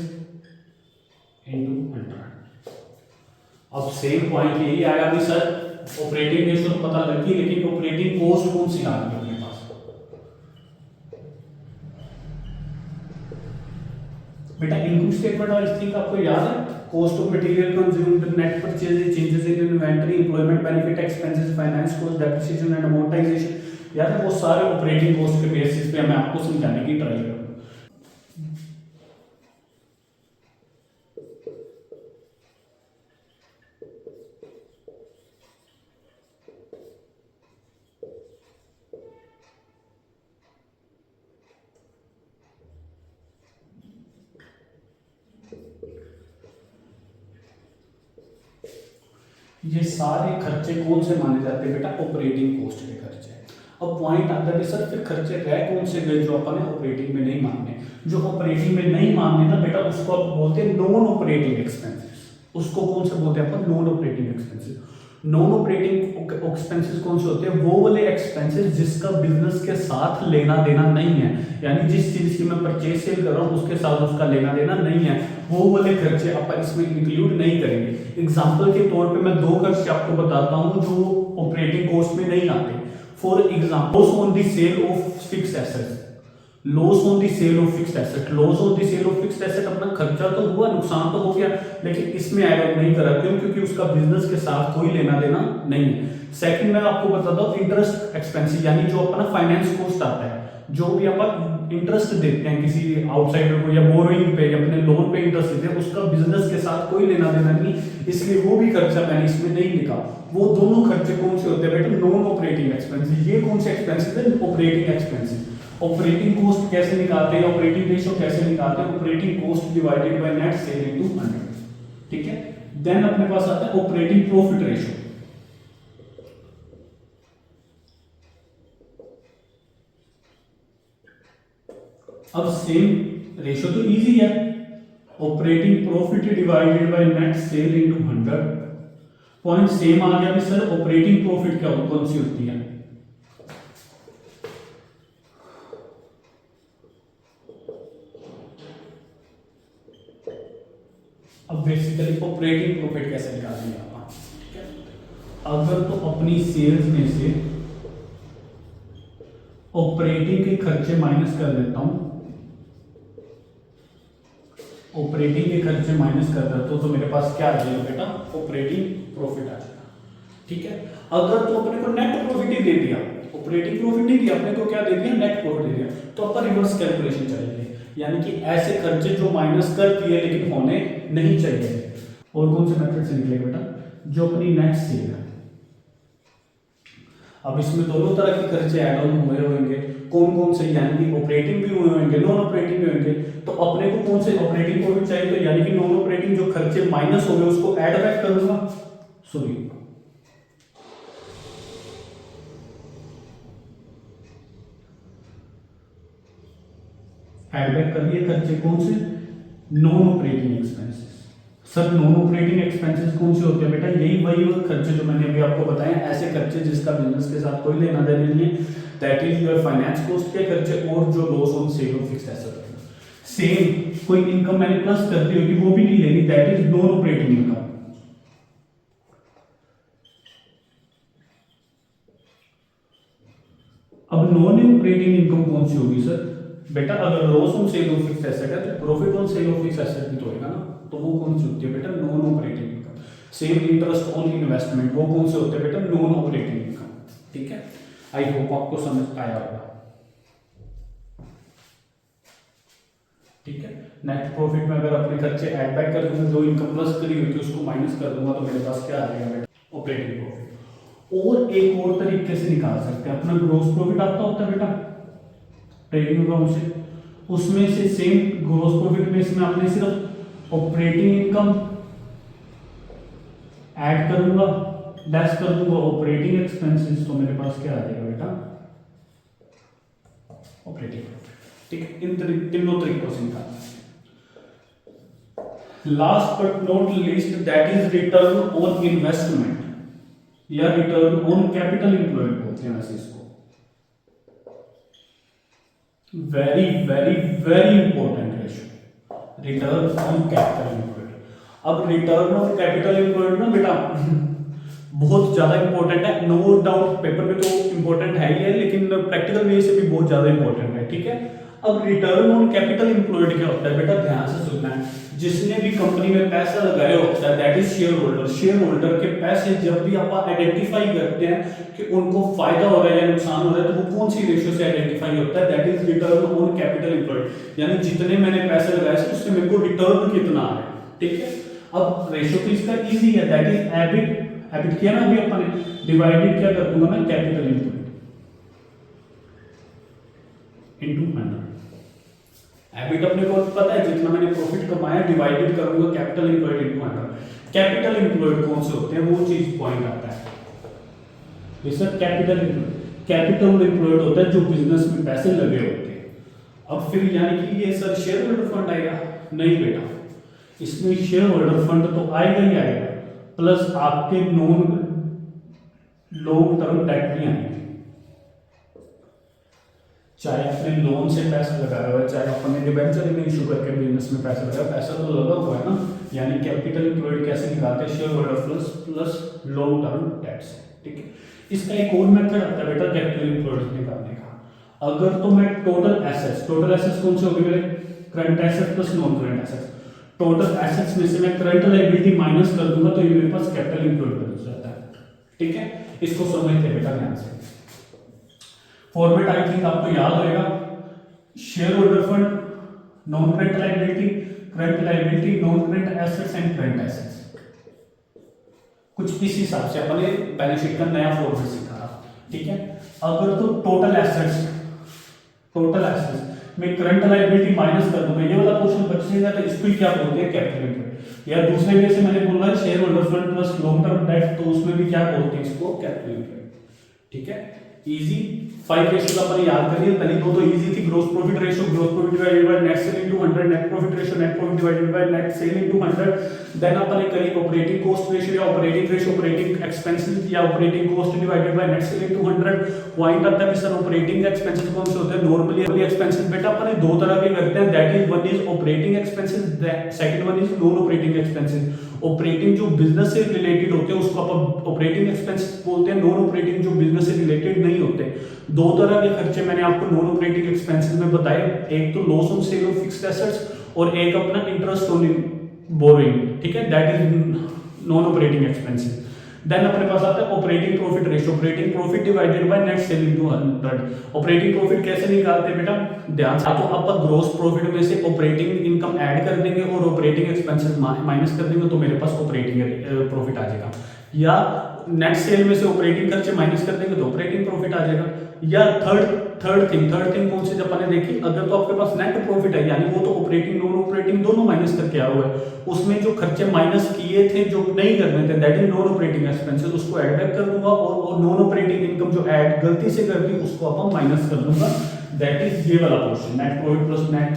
into 100। अब सेम पॉइंट यही आया भी सर, ऑपरेटिंग रेशियो तो पता लगी लेकिन ऑपरेटिंग कॉस्ट कौन सी आ गई अपने पास, बेटा इनकम स्टेटमेंट और इस थिंग आपको याद है, cost of material consumed, net purchase, changes in inventory, employment benefit expenses, finance cost, depreciation and amortisation, याद है वो सारे ऑपरेटिंग कॉस्ट के बेसिस पे मैं आपको समझाने की ट्राई करूंगा। ये सारे खर्चे कौन से माने जाते हैं बेटा, ऑपरेटिंग कॉस्ट के खर्चे। अब पॉइंट आता है सर फिर खर्चे रह कौन से गए जो अपन ऑपरेटिंग में नहीं मानने, जो ऑपरेटिंग में नहीं मानने ना बेटा उसको आप बोलते हैं नॉन ऑपरेटिंग एक्सपेंसेस। उसको कौन से बोलते हैं अपन, non operating expenses. Non operating expenses कौन से होते हैं, वो वाले एक्सपेंसेस जिसका बिजनेस के साथ लेना देना नहीं है, यानी जिस चीज की मैं परचेज सेल कर रहा हूं उसके साथ उसका लेना देना नहीं है, वो वाले खर्चे अपन इसमें इंक्लूड नहीं करेंगे। एग्जांपल के तौर पे मैं 2 खर्चे आपको बताता हूं जो ऑपरेटिंग कॉस्ट में नहीं आते। For example loss on the sale of fixed assets, loss on the sale of fixed asset, loss on the sale of fixed asset अपना खर्चा तो हुआ, नुकसान तो हो गया, लेकिन इसमें ऐड नहीं करा, क्यों, क्योंकि उसका बिजनेस के साथ कोई लेना देना नहीं है। सेकंड मैं आपको बताता हूं इंटरेस्ट एक्सपेंस, यानी जो अपना फाइनेंस कॉस्ट आता है, जो भी अपन इंटरेस्ट देते हैं किसी आउटसाइडर को या बोरोइंग पे या अपने लोन पे इंटरेस्ट देते हैं, उसका बिजनेस के साथ कोई लेना देना नहीं, इसलिए वो भी खर्चा मैंने इसमें नहीं लिखा। वो दोनों खर्चे कौन से होते हैं बेटा, नॉन ऑपरेटिंग एक्सपेंसेस। ये कौन से एक्सपेंसेस है, ऑपरेटिंग एक्सपेंसेस। ऑपरेटिंग कॉस्ट कैसे निकालते हैं, ऑपरेटिंग रेशियो कैसे निकालते हैं, operating cost divided by net sale into 100, ठीक है। देन अपने पास आता है ऑपरेटिंग प्रॉफिट रेशियो। अब सेम रेशियो तो इजी है, operating profit divided by net sale into 100। Point same आ गया भी सर, ऑपरेटिंग प्रॉफिट क्या कौन सी होती है? अब बेसिकली ऑपरेटिंग प्रॉफिट कैसे निकालेंगे आप? अगर तो अपनी सेल्स में से ऑपरेटिंग के खर्चे माइनस कर देता हूं, ऑपरेटिंग के खर्चे माइनस कर देता हूं तो मेरे पास क्या आ जाएगा बेटा? ऑपरेटिंग प्रॉफिट आ जाएगा। ठीक है, अगर तो अपने को नेट प्रॉफिट ही दे दिया, ऑपरेटिंग प्रॉफिट नहीं दिया, अपने को क्या दे दिया? नेट प्रॉफिट दे दिया, तो अपन रिवर्स कैलकुलेशन चलेंगे, यानी कि ऐसे खर्चे जो माइनस कर दिए लेकिन होने नहीं चाहिए। और कौन से मेथड से निकलेगा बेटा? जो अपनी नेट सेल है। अब इसमें दोनों तरह के खर्चे ऐड ऑन हुए होंगे, कौन कौन से? यानी कि ऑपरेटिंग भी हुए होंगे, नॉन ऑपरेटिंग भी होंगे। तो अपने को कौन से? ऑपरेटिंग प्रॉफिट चाहिए, तो यानी कि नॉन ऑपरेटिंग जो खर्चे माइनस हो गए उसको ऐड बैक करूंगा। सॉरी, ऐड बैक कर दिए खर्चे कौन से? Non operating expenses. Sir non operating expenses कौन से होते हैं बेटा? यही वही खर्चे जो मैंने अभी आपको बताए, ऐसे खर्चे जिसका बिजनेस के साथ कोई लेना देना नहीं है, that is your finance cost के खर्चे और जो loss on sale of fixed asset. Same कोई इनकम मैंने प्लस कर दी होगी वो भी नहीं लेनी, that is non operating income. अब नॉन ऑपरेटिंग इनकम कौन सी होगी सर? बेटा अगर loss on sale of fixed asset है तो profit on sale of fixed asset भी तो होगा ना, तो वो कौन सी होती है बेटा? Non operating income. Same interest on investment, वो कौन से होते हैं बेटा? Non operating income. ठीक है, आई होप आपको समझ आया होगा। ठीक है, नेट प्रॉफिट में अगर अपने खर्चे ऐड बैक कर दूंगा, जो इनकम प्लस करी हुई थी उसको माइनस कर दूंगा, तो मेरे पास क्या आ जाएगा बेटा? Operating profit. और एक और तरीके से निकाल सकते हैं, अपना ग्रोस प्रॉफिट आता होता है बेटा ट्रेडिंग अकाउंट से, उसमें से सेम ग्रोस प्रॉफिट में इसमें आपने सिर्फ ऑपरेटिंग इनकम ऐड करूंगा, लेस कर दूंगा ऑपरेटिंग एक्सपेंसेस, तो मेरे पास क्या आ जाएगा बेटा? Operating profit. ठीक है, इन तीनों तरीकों से निकाल। Last but not least that is return on investment या रिटर्न ऑन कैपिटल एम्प्लॉयड बोलते हैं वैसे इसको। Very very very important ratio, return on capital employed. अब रिटर्न ऑन कैपिटल एम्प्लॉयड ना बेटा बहुत ज्यादा इंपॉर्टेंट है, नो डाउट पेपर में तो इंपॉर्टेंट है ही है, लेकिन प्रैक्टिकल वे से भी बहुत ज्यादा इंपॉर्टेंट है। ठीक है, अब रिटर्न ऑन कैपिटल एम्प्लॉयड क्या होता है बेटा? ध्यान से सुनना है। जिसने भी कंपनी में पैसा लगाया होता है that is share holder. Share holder के पैसे जब भी आप आइडेंटिफाई करते हैं कि उनको फायदा हो रहा है या नुकसान हो रहा है, तो वो कौन सी रेशियो से आइडेंटिफाई होता है? That is return on capital employed, यानी जितने मैंने पैसे लगाए उससे मेरे को रिटर्न कितना आ रहा है। ठीक है, अब रेशियो तो इसका इजी है, दैट इज एबिट। एबिट किया ना अभी अपन ने, डिवाइडेड क्या कर दूंगा मैं? Capital employed into 100। एबिट अपने को पता है जितना मैंने प्रॉफिट कमाया डिवाइडेड करूंगा capital employed into 100। Capital employed कौन से होते हैं? वो चीज पॉइंट आता है सर। कैपिटल एम्प्लॉयड होता है जो बिजनेस में पैसे लगे होते हैं। अब फिर यानी कि ये सर शेयर होल्डर फंड आएगा? नहीं बेटा, इसमें शेयर होल्डर फंड तो आएगा ही आएगा, प्लस आपके नॉन लॉन्ग टर्म डेट भी आएंगे। चाहे अपने लोन से पैसा लगाया हुआ है, चाहे अपने डिबेंचर में इशू करके बिजनेस में पैसा लगाया, पैसा तो लगा हुआ है ना। यानी कैपिटल एम्प्लॉयड कैसे निकालते हैं? Share holder plus long term debts. ठीक है, इसका एक और मेथड आता है बेटा कैपिटल एम्प्लॉयड निकालने का। अगर तो मैं टोटल एसेट्स कौन से हो गए मेरे? Current asset plus non current assets. Total assets में से मैं करंट लायबिलिटी माइनस कर दूंगा तो ये मेरे पास कैपिटल एम्प्लॉयड बन जाता है। ठीक है, इसको समझते बेटा ध्यान से। फॉर्मेट आई थिंक आपको याद होगा, share holder fund, non current liability, non current assets and current assets. कुछ इस हिसाब से अपने बैलेंस शीट का नया फॉर्मेट सीखा। ठीक है, अगर तो टोटल एसेट्स में करंट लायबिलिटी माइनस कर दूंगा, ये वाला पोर्शन बच जाएगा, तो इसको क्या बोलते हैं? Capital employed. या दूसरे वे से मैंने बोला share holder fund plus long term date, तो उसमें भी क्या बोलते हैं? इसको कैपिटल एम्प्लॉयड। ठीक है, इजी 5 रेशियो अपन याद करिए, पहले दो तो इजी थी, gross profit ratio, gross profit divided by net sale into 100, net profit ratio, net profit divided by net sale into 100। Then अपन ने करी ऑपरेटिंग कॉस्ट रेशियो या ऑपरेटिंग रेशियो, ऑपरेटिंग एक्सपेंसेस या operating cost divided by net sale into 100। Point आता है सर ऑपरेटिंग एक्सपेंसेस कौन से होते हैं? नॉर्मली एक्सपेंसेस बेटा अपन ने दो तरह के करते हैं, that is one is operating expenses, second one is non operating expenses. Operating जो बिजनेस से रिलेटेड होते हैं उसको अपन ऑपरेटिंग एक्सपेंसेस बोलते हैं, नॉन ऑपरेटिंग जो बिजनेस से रिलेटेड नहीं होते। दो तरह के खर्चे मैंने आपको नॉन ऑपरेटिंग एक्सपेंसेस में बताए, एक तो loss on sale of fixed assets और एक अपना इंटरेस्ट ऑन बोरोइंग, ठीक है, that is non operating expenses. Then अपने पास आता है operating profit ratio, operating profit divided by net sale into 100। Operating profit कैसे निकालते हैं बेटा? ध्यान से, तो अपन ग्रोस प्रॉफिट में से ऑपरेटिंग इनकम ऐड कर देंगे और ऑपरेटिंग एक्सपेंसेस माइनस कर देंगे, तो मेरे पास ऑपरेटिंग प्रॉफिट आ जाएगा। या नेट सेल में से ऑपरेटिंग खर्चे माइनस कर देंगे तो ऑपरेटिंग प्रॉफिट आ जाएगा। या थर्ड थिंग कौन सी जब अपन ने देखी, अगर तो आपके पास नेट प्रॉफिट है यानी वो तो ऑपरेटिंग नॉन ऑपरेटिंग दोनों माइनस करके आया हुआ है, उसमें जो खर्चे माइनस किए थे जो नहीं करने थे that is non operating expenses, उसको ऐड बैक कर दूंगा और नॉन ऑपरेटिंग इनकम जो ऐड गलती से कर दी उसको अपन माइनस कर दूंगा, दैट इज ये वाला portion, net profit plus net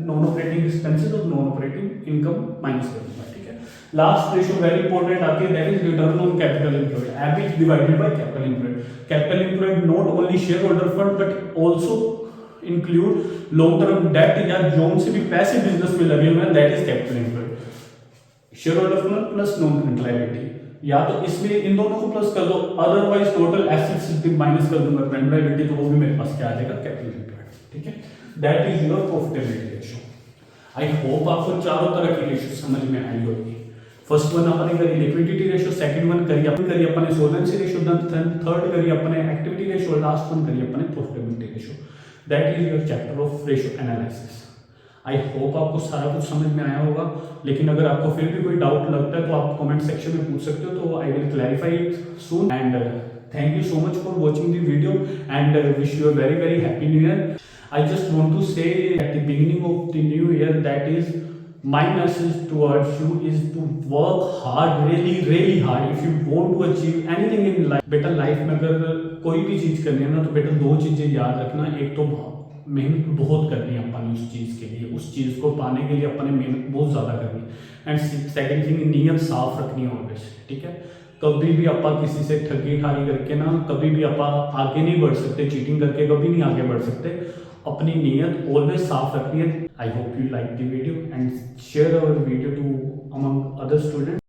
non operating expenses और नॉन ऑपरेटिंग इनकम माइनस कर दूंगा, ठीक है। लास्ट रेशियो वेरी इंपॉर्टेंट आती है, that is return on capital employed, EBIT divided by capital employed. Capital employed not only share holder fund but also include long term debt या जोन से भी पैसे बिजनेस में लगे हुए हैं, that is capital employed. Share holder fund plus non current liability, या तो इसमें इन दोनों को प्लस कर दो, अदरवाइज टोटल एसेट्स माइनस कर दूंगा करंट लायबिलिटी, तो वो भी मेरे पास क्या आ जाएगा? कैपिटल एम्प्लॉयड, ठीक है। That is your profitability ratio. I hope आपको चारों तरह की रेशियो समझ में आई होगी। फर्स्ट वन अपने करी लिक्विडिटी रेशियो, सेकंड वन करी अपने सोल्वेंसी रेशियो, थर्ड करी अपने एक्टिविटी रेशियो, लास्ट वन करी अपने profitability ratio. That is your chapter of ratio analysis. I hope आपको सारा कुछ समझ में आया होगा, लेकिन अगर आपको फिर भी कोई डाउट लगता है तो आप कमेंट सेक्शन में पूछ सकते हो, तो I will clarify it soon. And thank you so much for watching the video and wish you a very very happy new year. I just want to say at the beginning of the new year that is my message towards you is to work hard, really hard if you want to achieve anything in life। बेटा लाइफ में अगर कोई भी चीज़ करनी है ना तो बेटा दो चीज़ें याद रखना, एक तो मेहनत बहुत करनी है अपन उस चीज़ के लिए, उस चीज़ को पाने के लिए अपन ने मेहनत बहुत ज़्यादा करनी है, एंड सेकेंड थिंग नीयत साफ रखनी है ऑलवेज, ठीक है। कभी भी अपा किसी से ठगी ठारी करके ना कभी भी अपा आगे नहीं बढ़ सकते, चीटिंग करके कभी नहीं आगे बढ़ सकते, अपनी नीयत ऑलवेज साफ रखनी है। I hope you like the video and share our video to among other student.